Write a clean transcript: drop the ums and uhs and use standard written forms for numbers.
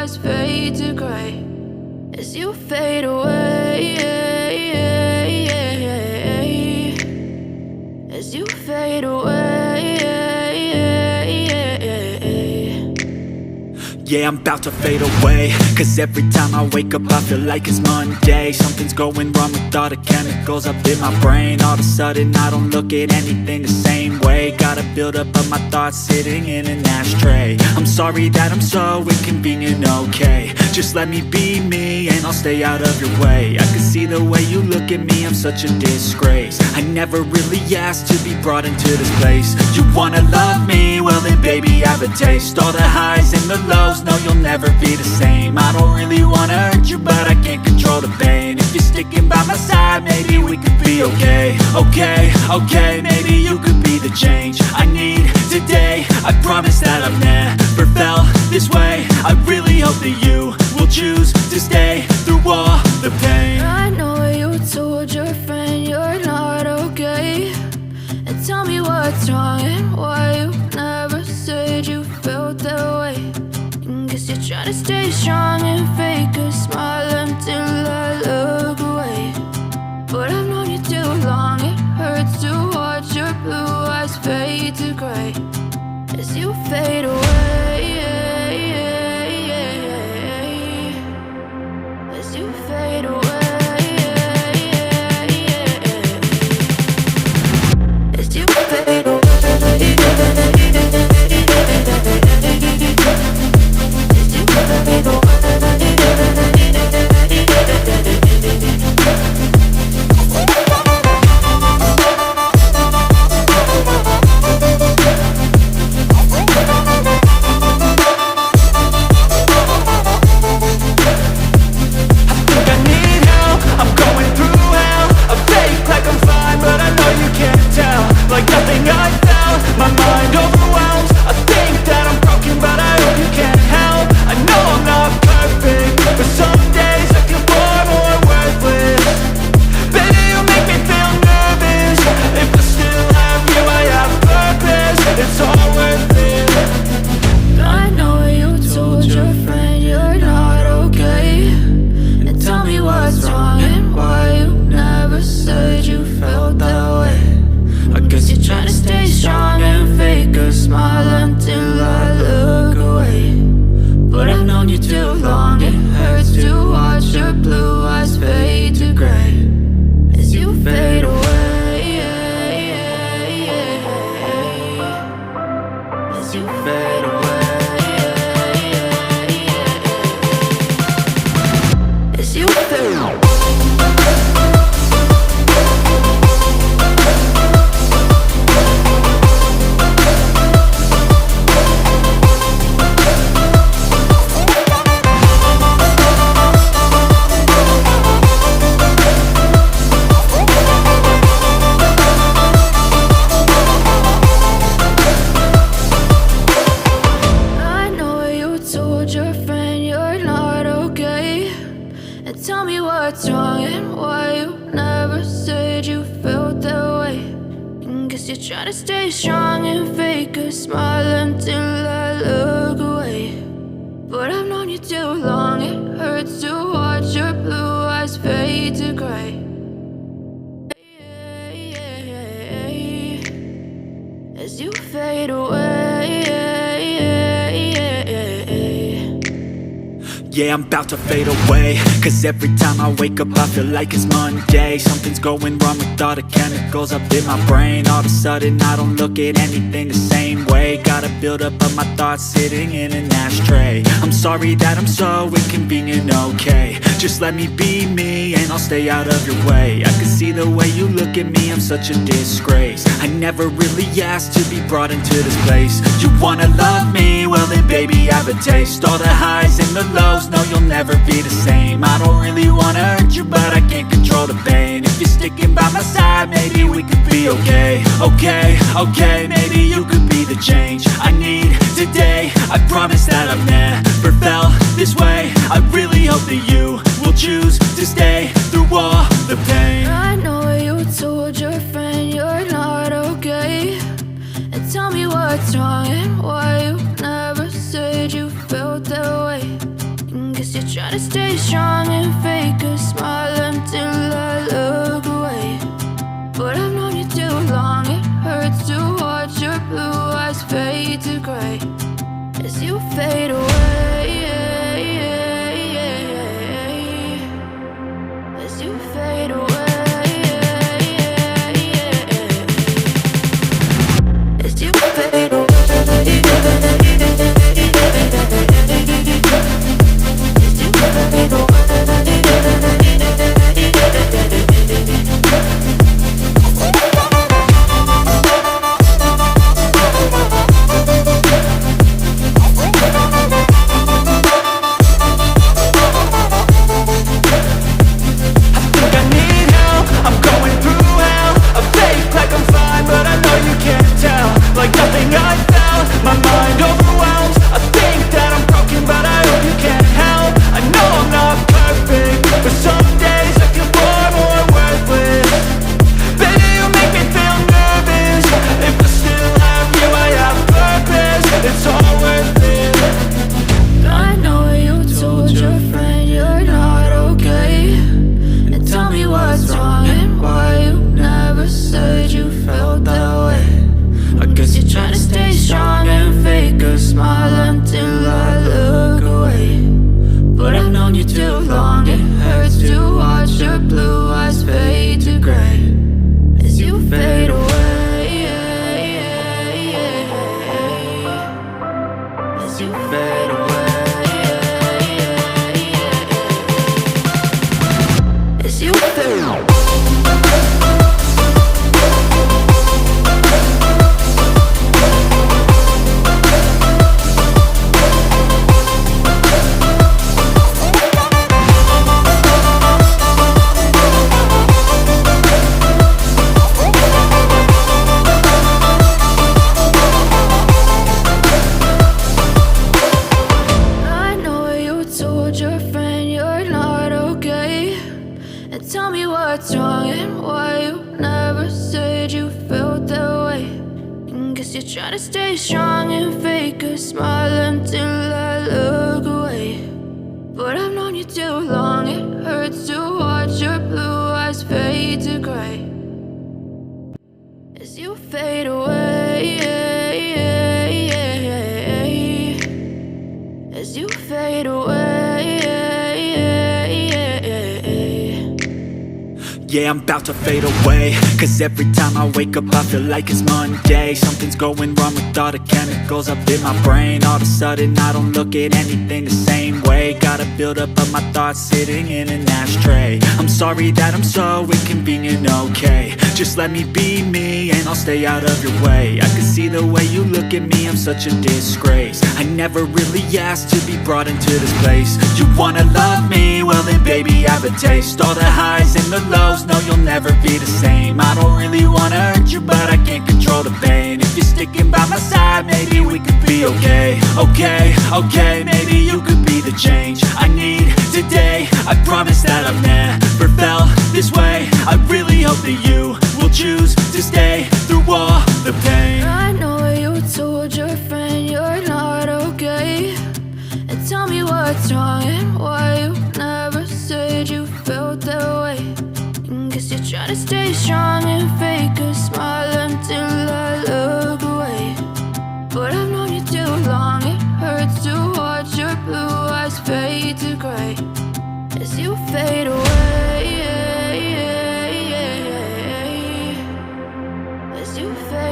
eyes fade to gray as you fade away, as you fade away. Yeah, I'm about to fade away, cause every time I wake up I feel like it's Monday. Something's going wrong with all the chemicals up in my brain. All of a sudden I don't look at anything the same way. Got a buildup of my thoughts sitting in an ashtray. I'm sorry that I'm so inconvenient, okay. Just let me be me and I'll stay out of your way. I can see the way you look at me, I'm such a disgrace. I never really asked to be brought into this place. You wanna love me? Well then baby I have a taste. All the highs and the lows, no you'll never be the same. I don't really wanna hurt you but I can't control the pain. If you're sticking by my side maybe we could be okay. Okay, maybe you could be the change I need today. I promise that I've never felt this way. I really hope that you will choose to stay through all the pain. I know you told your friend you're not okay, and tell me what's wrong and why you never said you felt that way. Guess you're trying to stay strong and fake a smile until I look away. But I've known you too long, it hurts to watch your blue eyes fade to gray as you fade away, as you fade away, as you fade away. Yeah, I'm about to fade away, cause every time I wake up I feel like it's Monday. Something's going wrong with all the chemicals up in my brain. All of a sudden I don't look at anything the same way. Got a buildup of my thoughts sitting in an ashtray. I'm sorry that I'm so inconvenient, okay. Just let me be me and I'll stay out of your way. I can see the way you look at me, I'm such a disgrace. I never really asked to be brought into this place. You wanna love me? Well then baby I have a taste. All the highs and the lows, no you'll never be the same. I don't really wanna hurt you but I can't control the pain. If you're sticking by my side maybe we could be okay. Okay, maybe you could be the change I need today. I promise that I've never felt this way. I really hope that you will choose to stay through all the pain. I know you told your friend you're not okay, and tell me what's wrong and why you never said you felt that way. try to stay strong and fake a smile until I look away. But I've known you too long, it hurts to watch your blue eyes fade to gray as you fade away. As you fade away. As you fade away. Yeah, I'm about to fade away, cause every time I wake up I feel like it's Monday. Something's going wrong with all the chemicals up in my brain. All of a sudden I don't look at anything the same way. Got a buildup of my thoughts sitting in an ashtray. I'm sorry that I'm so inconvenient, okay. Just let me be me and I'll stay out of your way. I can see the way you look at me, I'm such a disgrace. I never really asked to be brought into this place. You wanna love me? Well then baby I have a taste. All the highs and the lows, no you'll never be the same. I don't really wanna hurt you but I can't control the pain. If you're sticking by my side maybe we could be okay. Okay, maybe you could be the change I need today. I promise that I've never felt this way. I really hope that you will choose to stay through all the pain. I know you told your friend you're not okay, and tell me what's wrong and why you never said you felt that way. Guess you're trying to stay strong and fake a smile until I look away. But I've known you too long, it hurts to watch your blue eyes fade to gray as you fade away. As you fade